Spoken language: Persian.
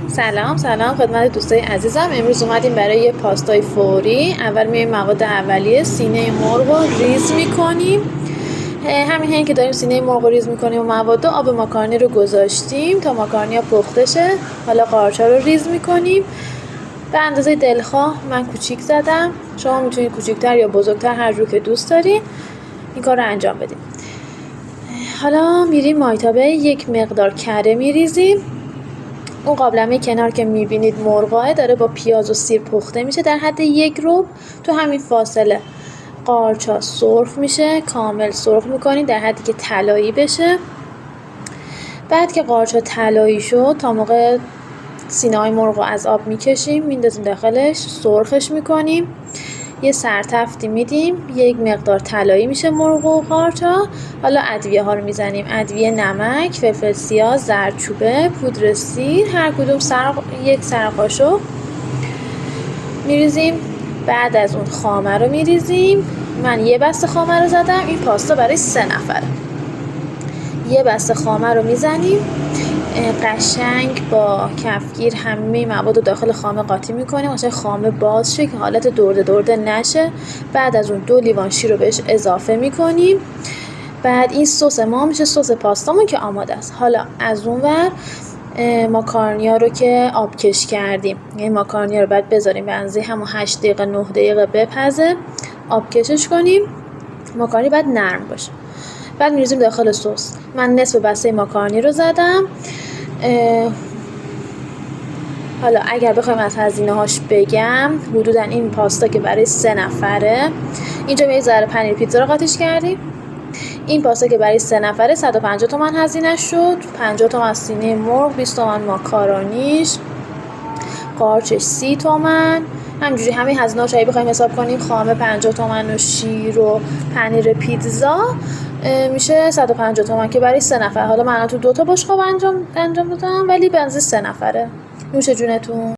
سلام خدمت دوستای عزیزم. امروز اومدیم برای یه پاستای فوری. اول میایم مواد اولیه سینه مرغ رو ریز میکنیم. همین که داریم سینه مرغ رو ریز میکنیم و مواد آب ماکارونی رو گذاشتیم تا ماکارونی ها پخته شه. حالا قارچا رو ریز میکنیم به اندازه دلخواه. من کوچیک زدم، شما میتونید کوچیکتر یا بزرگتر هر جور که دوست دارید این کار رو انجام بدیم. حالا میریم مایتابه یک مقدار کره میریزیم. اون قابلمه کنار که میبینید مرغاه داره با پیاز و سیر پخته میشه در حد 1 ربع. تو همین فاصله قارچا سرخ میشه، کامل سرخ میکنید در حدی که طلایی بشه. بعد که قارچا طلایی شد تا موقع سینه های مرغ رو از آب میکشیم، میندازیم داخلش، سرخش میکنیم، یه سرتفتی میدیم، یک مقدار طلایی میشه مرغ و قارچا. حالا ادویه ها رو میزنیم، ادویه نمک، فلفل سیاه، زردچوبه، پودر سیر، هر کدوم یک سرقاشق میریزیم. بعد از اون خامه رو میریزیم. من یه بسته خامه رو زدم، این پاستا برای 3 نفره. یه بسته خامه رو میزنیم، قشنگ با کفگیر همه مواد رو داخل خامه قاطی میکنیم واسه خامه باز شه که حالت درده نشه. بعد از اون 2 لیوان شیر رو بهش اضافه میکنیم. بعد این سس ما میشه سس پاستامون که آماده است. حالا از اون ور ماکارونیا رو که آبکش کردیم، یعنی ماکارونیا رو بعد بذاریم به اندازه همون 8 دقیقه 9 دقیقه بپزه، آبکشش کنیم. ماکارونی بعد نرم باشه. بعد میریزیم داخل سس. من نصف بسته ماکارونی رو زدم. حالا اگر بخوایم از هزینه هاش بگم، حدودا این پاستا که برای 3 نفره، اینجا یه ذره پنیر پیتزا رو قاطیش کردیم. این پاستا که برای 3 نفره 150 تومن هزینه شد. 50 تومن سینه مرغ، 20 تومن ماکارونیش، قارچش 30 تومن. همینجوری همین هزینه هاش بخوایم حساب کنیم، خامه 50 تومن و شیر و پنیر پیتزا میشه 150 تومن که برای 3 نفر. حالا من تو 2 تا بشقاب انجام دادم ولی به اندازه 3 نفره. نوش جونتون.